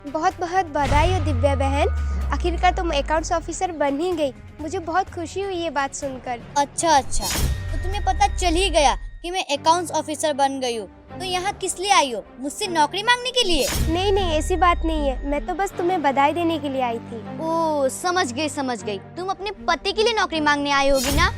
बहुत बहुत बधाई हो दिव्या बहन, आखिरकार तुम अकाउंट्स ऑफिसर बन ही गई। मुझे बहुत खुशी हुई ये बात सुनकर। अच्छा, तो तुम्हें पता चल ही गया कि मैं अकाउंट्स ऑफिसर बन गई हूँ, तो यहाँ किस लिए आई हो? मुझसे नौकरी मांगने के लिए? नहीं नहीं, ऐसी बात नहीं है, मैं तो बस तुम्हें बधाई देने के लिए आई थी। ओह, समझ गई। तुम अपने पति के लिए नौकरी मांगने आई होगी ना?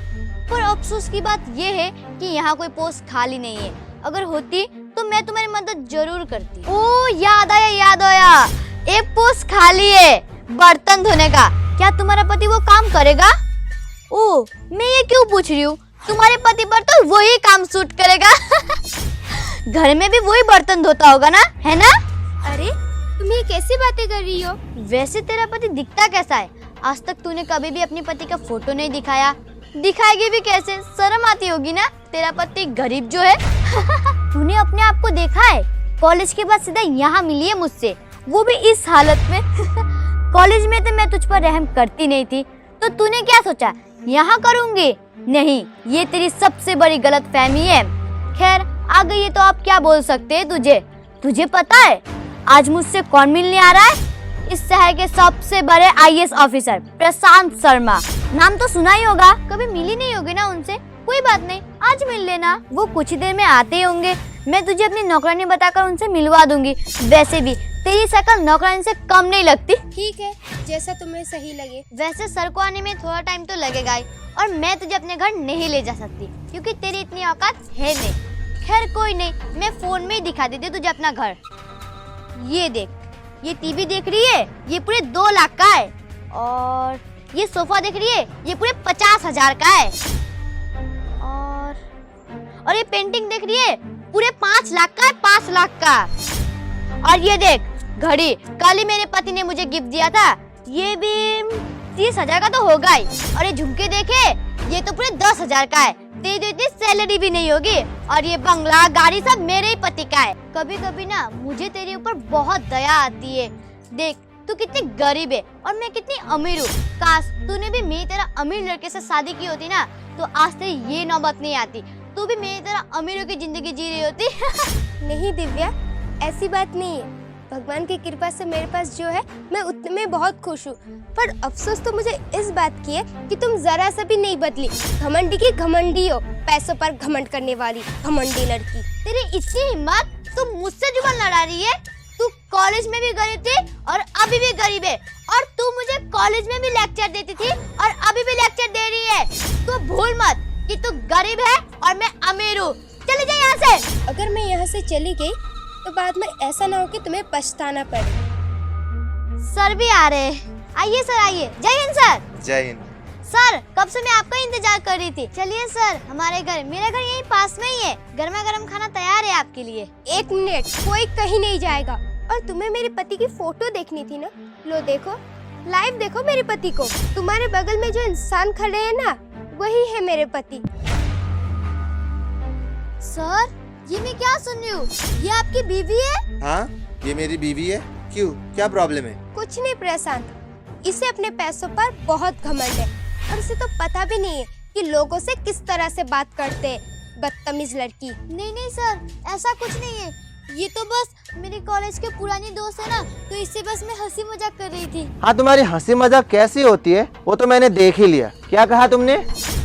पर अफसोस की बात ये है कि यहाँ कोई पोस्ट खाली नहीं है। अगर होती तो मैं तुम्हारी मदद जरूर करती। ओह, याद आया, एक पोस्ट खाली है बर्तन धोने का। क्या तुम्हारा पति वो काम करेगा? ओह, मैं ये क्यों पूछ रही हूँ? तुम्हारे पति पर तो वही काम सूट करेगा। घर में भी वही बर्तन धोता होगा ना, है ना? अरे तुम ये कैसी बातें कर रही हो? वैसे तेरा पति दिखता कैसा है? आज तक तूने कभी भी अपने पति का फोटो नहीं दिखाया। दिखाएगी भी कैसे? शर्म आती होगी ना, तेरा पति गरीब जो है। तूने अपने आप को देखा है? कॉलेज के बाद सीधा यहाँ मिली है मुझसे, वो भी इस हालत में। कॉलेज में तो मैं तुझ पर रहम करती नहीं थी, तो तूने क्या सोचा यहाँ करूँगी? नहीं, ये तेरी सबसे बड़ी गलतफहमी है। खैर, आ गई है तो आप क्या बोल सकते हैं? तुझे पता है आज मुझसे कौन मिलने आ रहा है? इस शहर के सबसे बड़े आईएएस ऑफिसर प्रशांत शर्मा। नाम तो सुना ही होगा, कभी मिली नहीं होगी ना उनसे। कोई बात नहीं, आज मिल लेना, वो कुछ ही देर में आते ही होंगे। मैं तुझे अपनी नौकरानी बताकर उनसे मिलवा दूंगी। वैसे भी तेरी शक्ल नौकरानी से कम नहीं लगती। ठीक है, जैसा तुम्हें सही लगे। वैसे सर को आने में थोड़ा टाइम तो लगेगा ही, और मैं तुझे अपने घर नहीं ले जा सकती क्योंकि तेरी इतनी औकात है नहीं। खैर कोई नहीं, मैं फोन में ही दिखा देती तुझे अपना घर। ये देख, ये टीवी देख रही है, ये पूरे 2 लाख का है। और ये सोफा देख रही है, ये पूरे 50,000 का है। और ये पेंटिंग देख रही है, पूरे 5 लाख का है, 5 लाख का। और ये देख घड़ी, कल ही मेरे पति ने मुझे गिफ्ट दिया था, ये भी 30,000 का तो होगा ही। और ये झुमके देखे, ये तो पूरे 10,000 का है। तेरी तो इतनी सैलरी भी नहीं होगी। और ये बंगला गाड़ी सब मेरे ही पति का है। कभी कभी ना मुझे तेरे ऊपर बहुत दया आती है। देख, तू कितनी गरीब है और मैं कितनी अमीर हूँ। काश तूने भी मेरी तरह अमीर लड़के से शादी की होती ना, तो आज तेरी ये नौबत नहीं आती। तू भी मेरी तरह अमीरों की जिंदगी जी रही होती। नहीं दिव्या, ऐसी बात नहीं है। भगवान की कृपा से मेरे पास जो है, मैं उतने में बहुत खुश हूँ। पर अफसोस तो मुझे इस बात की है कि तुम जरा सा भी नहीं बदली। घमंडी की घमंडी हो, पैसों पर घमंड करने वाली घमंडी लड़की। तेरी इतनी हिम्मत, तू मुझसे जुबान लड़ा रही है? तू कॉलेज में भी गरीब थी और अभी भी गरीब है। और तू मुझे कॉलेज में भी लेक्चर देती थी और अभी भी लेक्चर दे रही है। तू भूल मत कि तू गरीब है और मैं अमीर हूँ। चली जा यहाँ से। अगर मैं यहाँ से चली गई तो बाद में ऐसा ना हो कि तुम्हें पछताना पड़े। सर भी आ रहे हैं। आइए सर, आइए। जय हिंद सर। जय हिंद। सर, कब से मैं आपका इंतजार कर रही थी। चलिए सर, हमारे घर, मेरा घर यहीं पास में ही है। गर्मा गर्म खाना तैयार है आपके लिए। 1 मिनट, कोई कहीं नहीं जाएगा। और तुम्हें मेरे पति की फोटो देखनी थी ना, लो देखो, लाइव देखो मेरे पति को। तुम्हारे बगल में जो इंसान खड़े हैं ना, वही है मेरे पति। सर, ये मैं क्या सुन रही हूँ? ये आपकी बीवी है? हाँ, ये मेरी बीवी है। क्यों, क्या प्रॉब्लम है? कुछ नहीं प्रशांत, इसे अपने पैसों पर बहुत घमंड है और इसे तो पता भी नहीं है कि लोगों से किस तरह से बात करते हैं। बदतमीज लड़की। नहीं सर, ऐसा कुछ नहीं है। ये तो बस मेरी कॉलेज के पुरानी दोस्त है ना, तो इससे बस मैं हंसी मजाक कर रही थी। हाँ, तुम्हारी हंसी मजाक कैसी होती है वो तो मैंने देख ही लिया। क्या कहा तुमने?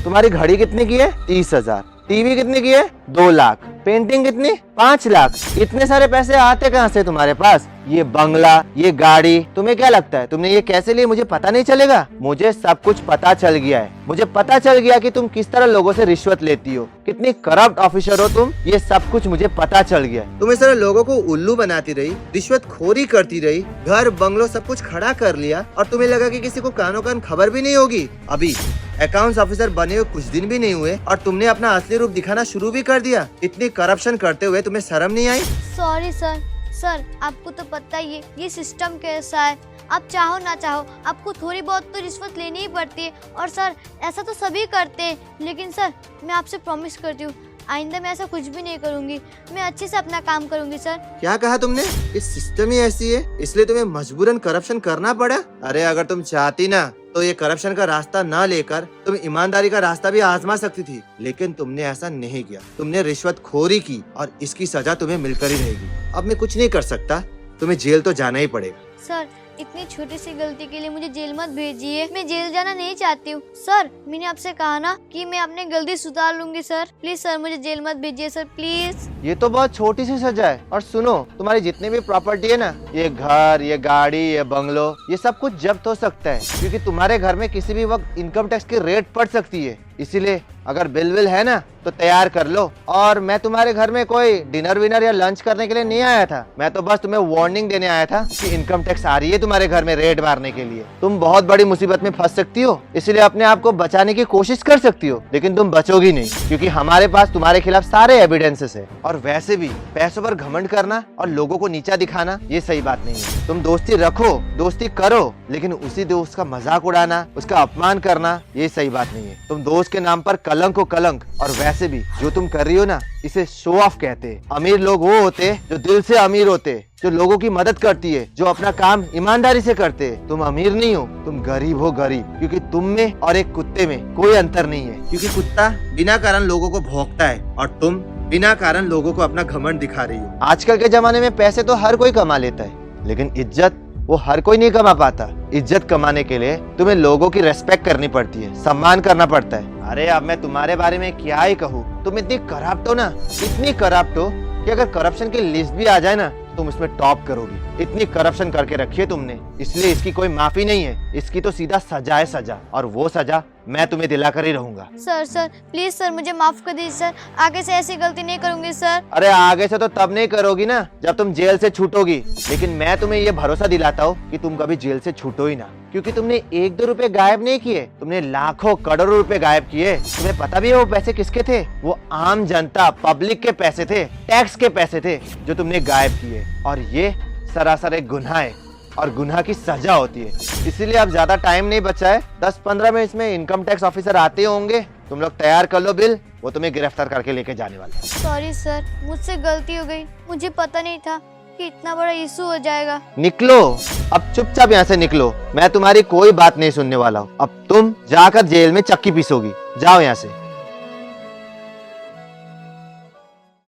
तुम्हारी घड़ी कितने की है? 30,000। टीवी कितने की है? 2 लाख। पेंटिंग कितनी? 5 लाख। इतने सारे पैसे आते कहाँ से तुम्हारे पास? ये बंगला, ये गाड़ी, तुम्हें क्या लगता है तुमने ये कैसे लिए? मुझे पता नहीं चलेगा? मुझे सब कुछ पता चल गया है। मुझे पता चल गया कि तुम किस तरह लोगों से रिश्वत लेती हो, कितनी करप्ट ऑफिसर हो तुम। ये सब कुछ मुझे पता चल गया है। तुम इस तरह लोगों को उल्लू बनाती रही, रिश्वत खोरी करती रही, घर बंगलो सब कुछ खड़ा कर लिया, और तुम्हें लगा कि किसी को कानों कान खबर भी नहीं होगी। अभी अकाउंट्स ऑफिसर बने हुए कुछ दिन भी नहीं हुए और तुमने अपना असली रूप दिखाना शुरू भी कर दिया। इतनी करप्शन करते हुए तुम्हें शर्म नहीं आई? सॉरी सर, आपको तो पता ही है ये सिस्टम कैसा है। आप चाहो ना चाहो, आपको थोड़ी बहुत तो रिश्वत लेनी ही पड़ती है। और सर, ऐसा तो सभी करते हैं, लेकिन सर मैं आपसे प्रॉमिस करती हूँ, आइंदा मैं ऐसा कुछ भी नहीं करूँगी। मैं अच्छे से अपना काम करूँगी सर। क्या कहा तुमने? इस सिस्टम ही ऐसी है, इसलिए तुम्हें मजबूरन करप्शन करना पड़ा। अरे अगर तुम चाहती ना तो ये करप्शन का रास्ता ना लेकर तुम ईमानदारी का रास्ता भी आजमा सकती थी, लेकिन तुमने ऐसा नहीं किया। तुमने रिश्वतखोरी की और इसकी सजा तुम्हें मिलकर ही रहेगी। अब मैं कुछ नहीं कर सकता, तुम्हें जेल तो जाना ही पड़ेगा। सर इतनी छोटी सी गलती के लिए मुझे जेल मत भेजिए, मैं जेल जाना नहीं चाहती हूँ। सर मैंने आपसे कहा ना कि मैं अपनी गलती सुधार लूंगी सर, प्लीज सर मुझे जेल मत भेजिए सर प्लीज। ये तो बहुत छोटी सी सजा है। और सुनो, तुम्हारी जितनी भी प्रॉपर्टी है ना, ये घर, ये गाड़ी, ये बंगलो, ये सब कुछ जब्त हो सकता है, क्योंकि तुम्हारे घर में किसी भी वक्त इनकम टैक्स की रेट पड़ सकती है। इसीलिए अगर बिल विल है ना तो तैयार कर लो। और मैं तुम्हारे घर में कोई डिनर विनर या लंच करने के लिए नहीं आया था, मैं तो बस तुम्हें वार्निंग देने आया था कि इनकम टैक्स आ रही है तुम्हारे घर में रेड मारने के लिए। तुम बहुत बड़ी मुसीबत में फंस सकती हो, इसलिए अपने आप को बचाने की कोशिश कर सकती हो, लेकिन तुम बचोगी नहीं, क्योंकि हमारे पास तुम्हारे खिलाफ सारे एविडेंसेस है। और वैसे भी पैसों पर घमंड करना और लोगों को नीचा दिखाना ये सही बात नहीं है। तुम दोस्ती रखो, दोस्ती करो, लेकिन उसी दोस्त का मजाक उड़ाना, उसका अपमान करना ये सही बात नहीं है। तुम दोस्त के नाम पर कलंक को कलंक। और वैसे भी जो तुम कर रही हो ना, इसे शो ऑफ कहते हैं। अमीर लोग वो होते हैं जो दिल से अमीर होते हैं, जो लोगों की मदद करती है, जो अपना काम ईमानदारी से करते हैं। तुम अमीर नहीं हो, तुम गरीब हो, गरीब। क्योंकि तुम में और एक कुत्ते में कोई अंतर नहीं है, क्योंकि कुत्ता बिना कारण लोगों को भौंकता है और तुम बिना कारण लोगों को अपना घमंड दिखा रही हो। आजकल के जमाने में पैसे तो हर कोई कमा लेता है, लेकिन इज्जत वो हर कोई नहीं कमा पाता। इज्जत कमाने के लिए तुम्हें लोगों की रेस्पेक्ट करनी पड़ती है, सम्मान करना पड़ता है। अरे अब मैं तुम्हारे बारे में क्या ही कहूँ, तुम इतनी करप्ट हो ना, इतनी करप्ट हो कि अगर करप्शन की लिस्ट भी आ जाए ना, तुम इसमें टॉप करोगी। इतनी करप्शन करके रखी है तुमने, इसलिए इसकी कोई माफी नहीं है, इसकी तो सीधा सजा है सजा। और वो सजा मैं तुम्हें दिलाकर ही रहूंगा। सर प्लीज सर मुझे माफ कर दीजिए सर, आगे से ऐसी गलती नहीं करूंगी सर। अरे आगे से तो तब नहीं करोगी ना जब तुम जेल से छूटोगी, लेकिन मैं तुम्हें ये भरोसा दिलाता हूँ कि तुम कभी जेल से छूटो ही ना, क्योंकि तुमने 1-2 रुपए गायब नहीं किए, तुमने लाखों करोड़ों रुपए गायब किए। तुम्हें पता भी है वो पैसे किसके थे? वो आम जनता, पब्लिक के पैसे थे, टैक्स के पैसे थे जो तुमने गायब किए। और ये सरासर एक गुनाह है और गुनाह की सजा होती है। इसीलिए अब ज्यादा टाइम नहीं बचा है, 10-15 मिनट में इनकम टैक्स ऑफिसर आते होंगे। तुम लोग तैयार कर लो बिल, वो तुम्हें गिरफ्तार करके लेके जाने वाले हैं। सॉरी सर, मुझसे गलती हो गई, मुझे पता नहीं था कि इतना बड़ा इशू हो जाएगा। निकलो, अब चुपचाप यहाँ से निकलो, मैं तुम्हारी कोई बात नहीं सुनने वाला हूँ। अब तुम जाकर जेल में चक्की पीसोगी, जाओ यहाँ से।